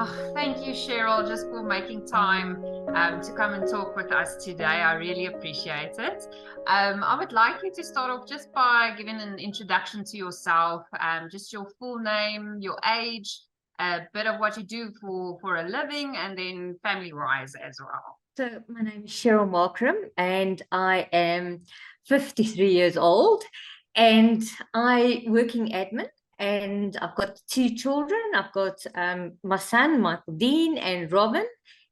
Oh, thank you, Cheryl, just for making time to come and talk with us today. I really appreciate it. I would like you to start off just by giving an introduction to yourself, just your full name, your age, a bit of what you do for a living, and then family-wise as well. So my name is Cheryl Markram, and I am 53 years old, and I work in admin. And I've got two children. I've got my son, Michael Dean, and Robin.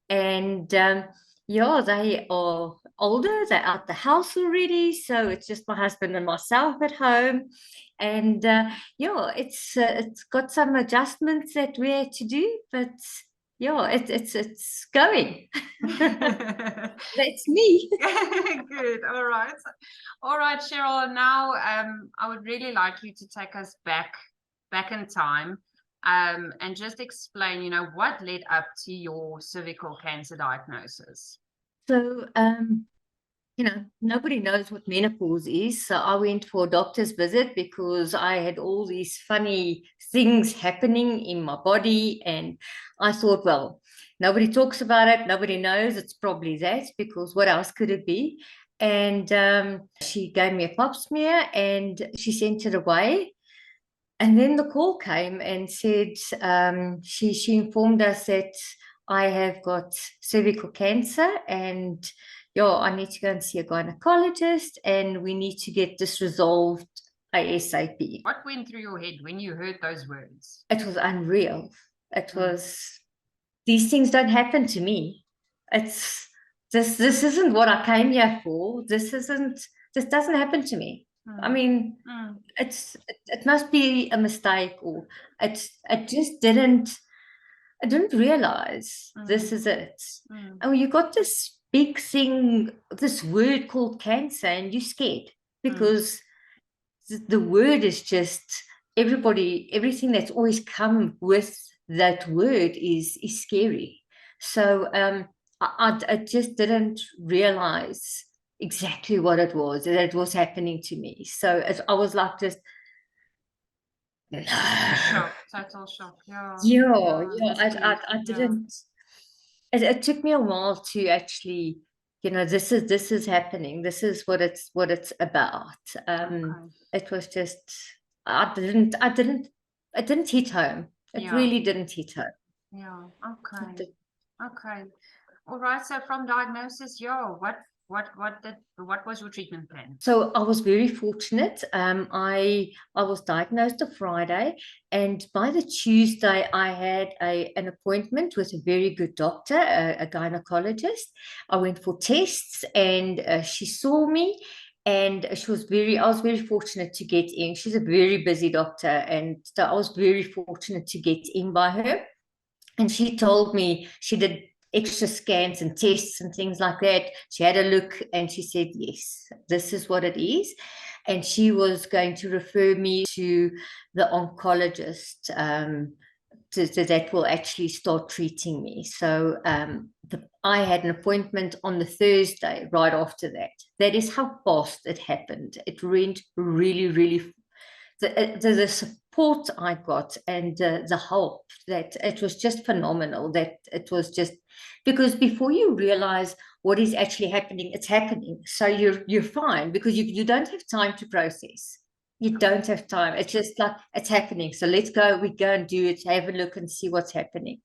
And yeah, they are older. They're out the house already. So it's just my husband and myself at home. And yeah, it's got some adjustments that we had to do, but yeah, it's going. That's me. Good. All right. All right, Cheryl. Now, I would really like you to take us back in time, and just explain, what led up to your cervical cancer diagnosis. So, nobody knows what menopause is. So I went for a doctor's visit because I had all these funny things happening in my body. And I thought, well, nobody talks about it. Nobody knows. It's probably that, because what else could it be? And she gave me a pap smear and she sent it away. And then the call came and said, she informed us that I have got cervical cancer, and yeah, I need to go and see a gynecologist, and we need to get this resolved ASAP. What went through your head when you heard those words? It was unreal. It was, these things don't happen to me. It's this isn't what I came here for. This doesn't happen to me. I mean, it must be a mistake, or it just didn't. I didn't realize this is it. Oh, you got this big thing, this word called cancer, and you're scared because the word is just everything that's always come with that word is scary. So I just didn't realize exactly what it was that it was happening to me. So I was like, just no. Shock, total shock. Yeah. I didn't. It took me a while to actually, this is happening. This is what it's about. It was just, it didn't hit home. It really didn't hit home. Yeah. Okay. Okay. All right. So from diagnosis, what was your treatment plan? So I was very fortunate. I was diagnosed a Friday, and by the Tuesday, I had an appointment with a very good doctor, a gynecologist. I went for tests, and she saw me, and I was very fortunate to get in. She's a very busy doctor, and so I was very fortunate to get in by her. And she told me she did extra scans and tests and things like that. She had a look and she said, yes, this is what it is. And she was going to refer me to the oncologist that will actually start treating me. So I had an appointment on the Thursday right after that. That is how fast it happened. It went really, really the support I got and the help, that it was just phenomenal. That it was just, because before you realize what is actually happening, it's happening. So you're fine, because you don't have time to process. You don't have time. It's just like, it's happening. So let's go. We go and do it. Have a look and see what's happening.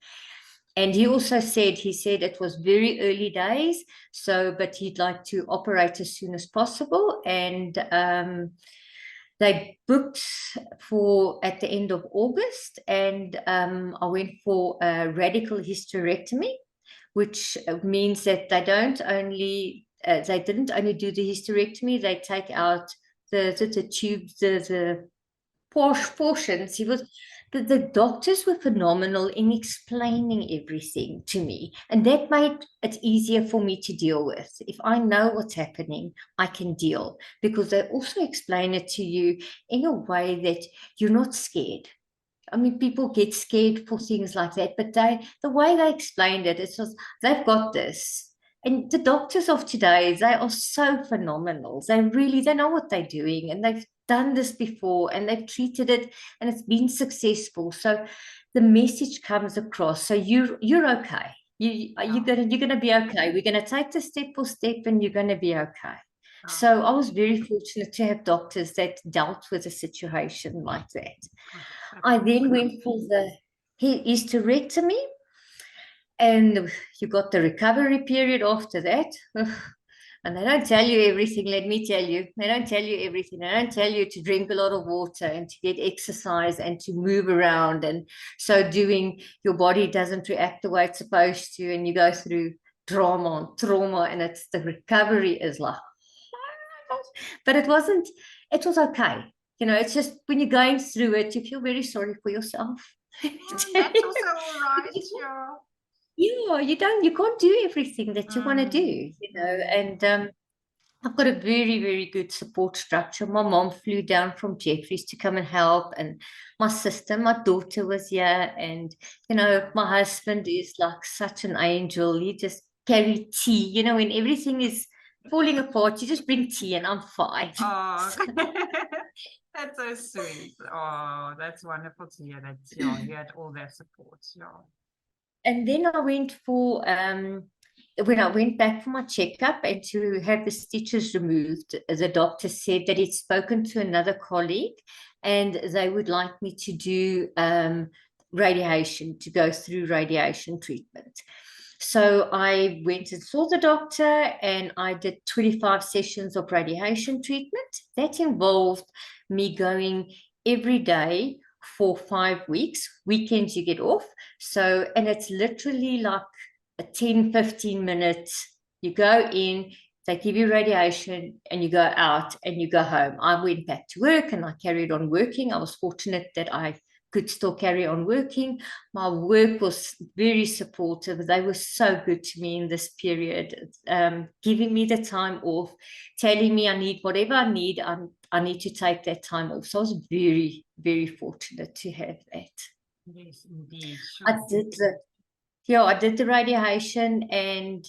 And he also said, it was very early days, so but he'd like to operate as soon as possible. And they booked for at the end of August, and I went for a radical hysterectomy, which means that they didn't only do the hysterectomy, they take out the tubes, the portions. The doctors were phenomenal in explaining everything to me, and that made it easier for me to deal with. If I know what's happening, I can deal, because they also explain it to you in a way that you're not scared. I mean, people get scared for things like that, but the way they explained it, it was, they've got this. And the doctors of today, they are so phenomenal. They know what they're doing, and they've done this before, and they've treated it, and it's been successful. So the message comes across. So you're okay. You're gonna be okay. We're gonna take this step for step, and you're gonna be okay. So I was very fortunate to have doctors that dealt with a situation like that. I then went for the hysterectomy, and you got the recovery period after that. And they don't tell you everything, let me tell you. They don't tell you everything. They don't tell you to drink a lot of water and to get exercise and to move around. And so doing, your body doesn't react the way it's supposed to, and you go through drama on trauma, and it's the recovery is like, but it wasn't, it was okay. You know, it's just when you're going through it, you feel very sorry for yourself. That's also all right, sure. Yeah, you can't do everything that you want to do, you know, and I've got a very, very good support structure. My mom flew down from Jeffries to come and help, and my sister, my daughter was here, and, you know, my husband is like such an angel. He just carry tea, you know, when everything is falling apart, you just bring tea and I'm fine. Oh, that's so sweet. Oh, that's wonderful to hear that, yeah, you had all that support, yeah. And then I went for when I went back for my checkup and to have the stitches removed, the doctor said that he'd spoken to another colleague and they would like me to do radiation, to go through radiation treatment. So I went and saw the doctor and I did 25 sessions of radiation treatment. That involved me going every day for 5 weeks. Weekends you get off. So, and it's literally like a 10-15 minutes. You go in, they give you radiation, and you go out and you go home. I went back to work and I carried on working. I was fortunate that I could still carry on working. My work was very supportive. They were so good to me in this period, giving me the time off, telling me I need whatever I need. I need to take that time off. So I was very, very fortunate to have that. Yes, indeed. Sure. I did the radiation, and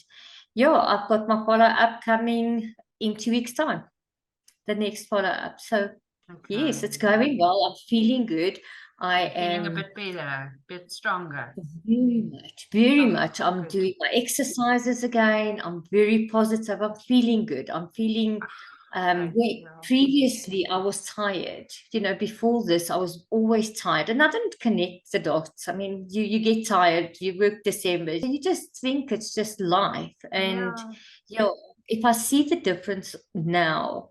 I've got my follow-up coming in 2 weeks' time, the next follow-up. So yes, it's going well. I'm feeling good. I am feeling a bit better, a bit stronger. Very much. I'm doing my exercises again. I'm very positive. I'm feeling good. I'm feeling previously I was tired. You know, before this, I was always tired, and I didn't connect the dots. I mean, you get tired, you work December, you just think it's just life. And if I see the difference now,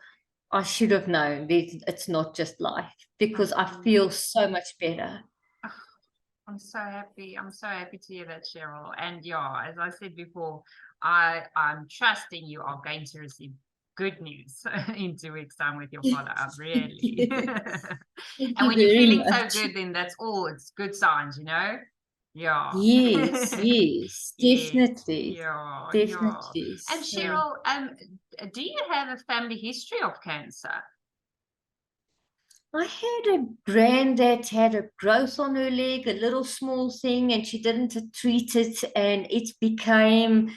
I should have known it's not just life, because I feel so much better. I'm so happy. I'm so happy to hear that, Cheryl. And as I said before, I'm trusting you are going to receive good news in 2 weeks' time with your follow-up, really. And when you're feeling so good, then that's all. It's good signs, you know? Yeah. Yes, definitely. Definitely. And Cheryl, do you have a family history of cancer? I had a grand that had a growth on her leg, a little small thing, and she didn't treat it, and it became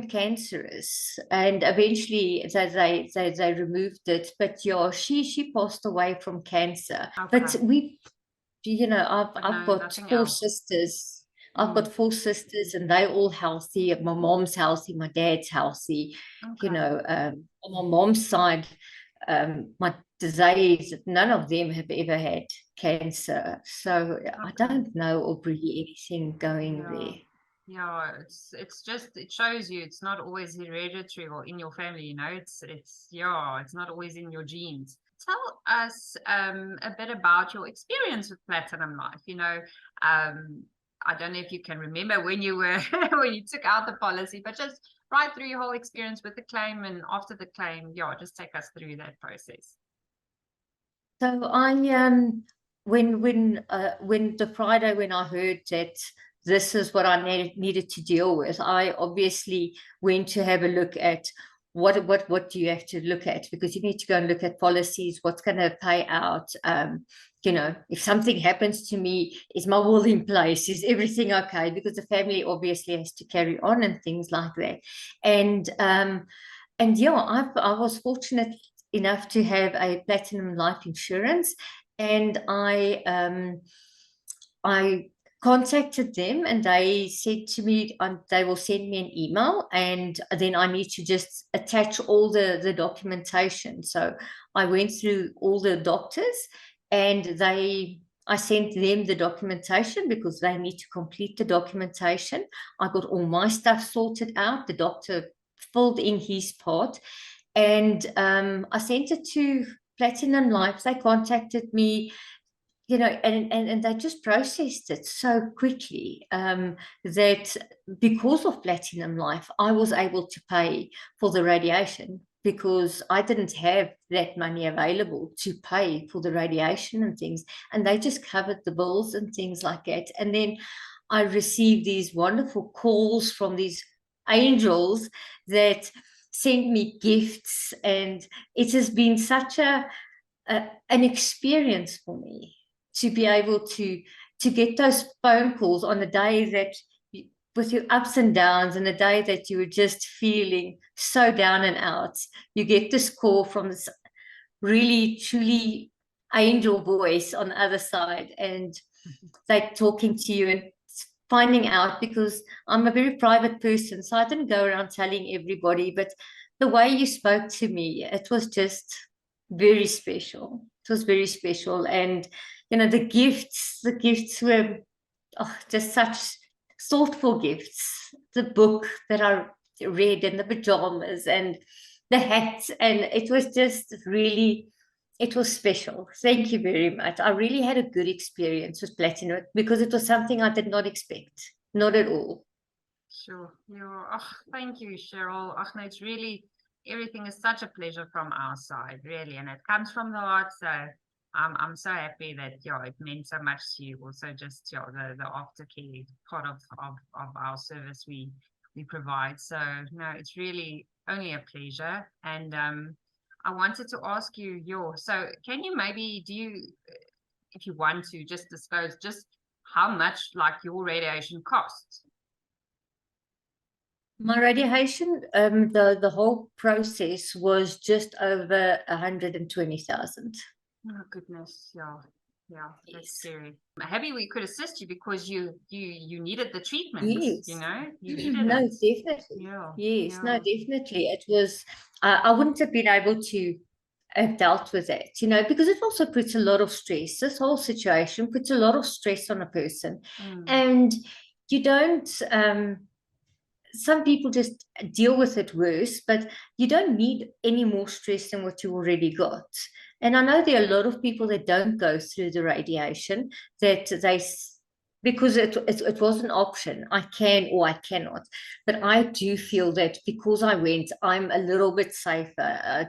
cancerous, and eventually they removed it. But she passed away from cancer. But I've got 4 sisters. I've got 4 sisters, and they're all healthy. My mom's healthy, my dad's healthy. On my mom's side, my disease, none of them have ever had cancer. So I don't know of really anything going there. Yeah, it's just, it shows you it's not always hereditary or in your family, you know, it's not always in your genes. Tell us a bit about your experience with Platinum Life. You know, I don't know if you can remember when you were when you took out the policy, but just right through your whole experience with the claim and after the claim. Just take us through that process. So I when the Friday when I heard that this is what I needed to deal with, I obviously went to have a look at what do you have to look at, because you need to go and look at policies, what's going to pay out. If something happens to me, is my will in place? Is everything okay? Because the family obviously has to carry on and things like that. And I was fortunate enough to have a Platinum Life Insurance, and I contacted them, and they said to me they will send me an email, and then I need to just attach all the documentation. So I went through all the doctors, and I sent them the documentation because they need to complete the documentation. I got all my stuff sorted out. The doctor filled in his part, and I sent it to Platinum Life. They contacted me, and they just processed it so quickly, that because of Platinum Life, I was able to pay for the radiation, because I didn't have that money available to pay for the radiation and things. And they just covered the bills and things like that. And then I received these wonderful calls from these angels that sent me gifts. And it has been such an experience for me to be able to get those phone calls on a day that with your ups and downs, and a day that you were just feeling so down and out, you get this call from this really truly angel voice on the other side, and they're talking to you and finding out, because I'm a very private person, so I didn't go around telling everybody, but the way you spoke to me, it was just very special. It was very special. And the gifts were just such thoughtful gifts. The book that I read, and the pajamas, and the hats, and it was just really, it was special. Thank you very much. I really had a good experience with Platinum, because it was something I did not expect, not at all. Sure. Thank you, Cheryl. No, it's really, everything is such a pleasure from our side, really, and it comes from the heart. So I'm so happy that it meant so much to you. Also, just the aftercare part of our service we provide. So no, it's really only a pleasure. And I wanted to ask you so can you maybe if you want to, just disclose just how much like your radiation costs? My radiation, the whole process was just over 120,000. Oh goodness, yeah, that's scary. I'm happy we could assist you, because you needed the treatment. Yes. You needed no, it. definitely. Yeah. Yes, Yeah. no, definitely. It was, I wouldn't have been able to have dealt with it, because it also puts a lot of stress. This whole situation puts a lot of stress on a person. And you don't, some people just deal with it worse, but you don't need any more stress than what you already got. And I know there are a lot of people that don't go through the radiation, that because it was an option, I can or I cannot. But I do feel that because I went, I'm a little bit safer.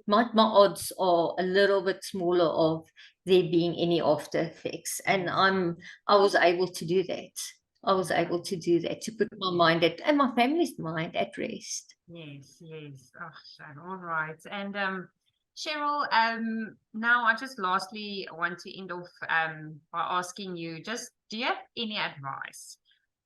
My odds are a little bit smaller of there being any after effects. And I was able to do that. I was able to do that, to put my mind and my family's mind at rest. Yes. Oh, all right. And Cheryl, now I just lastly want to end off by asking you, just do you have any advice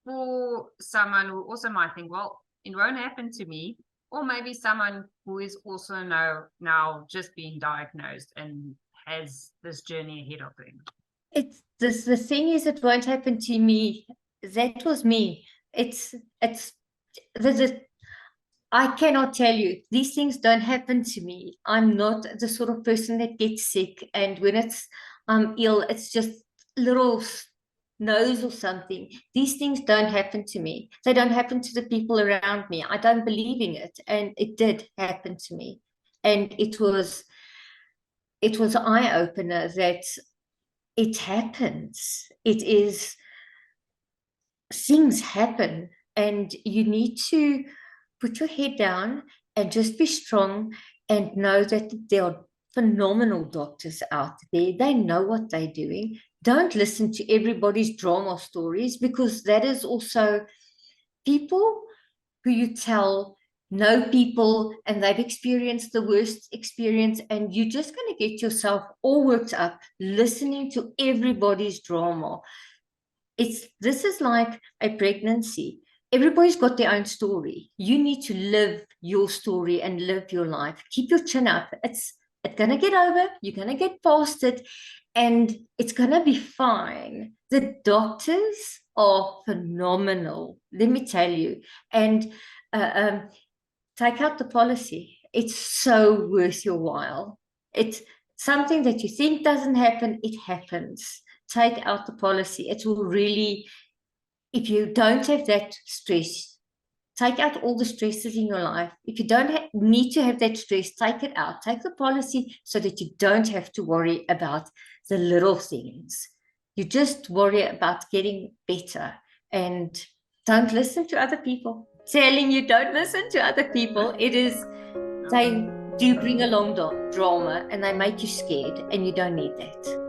for someone who also might think, well, it won't happen to me, or maybe someone who is also now just being diagnosed and has this journey ahead of them? The thing is, it won't happen to me. That was me. I cannot tell you, these things don't happen to me. I'm not the sort of person that gets sick, and when I'm ill, it's just little nose or something. These things don't happen to me. They don't happen to the people around me. I don't believe in it, and it did happen to me. And it was an eye-opener that it happens. Things happen, and you need to put your head down and just be strong, and know that there are phenomenal doctors out there. They know what they're doing. Don't listen to everybody's drama stories, because that is also people who you tell know people, and they've experienced the worst experience, and you're just going to get yourself all worked up listening to everybody's drama. This is like a pregnancy. Everybody's got their own story. You need to live your story and live your life. Keep your chin up. It's going to get over. You're going to get past it. and it's going to be fine. The doctors are phenomenal, let me tell you. And take out the policy. It's so worth your while. It's something that you think doesn't happen, it happens. Take out the policy. It will really, if you don't have that stress, take out all the stresses in your life. If you don't need to have that stress, take it out. Take the policy so that you don't have to worry about the little things. You just worry about getting better, and don't listen to other people telling you don't listen to other people. They do bring along drama, and they make you scared, and you don't need that.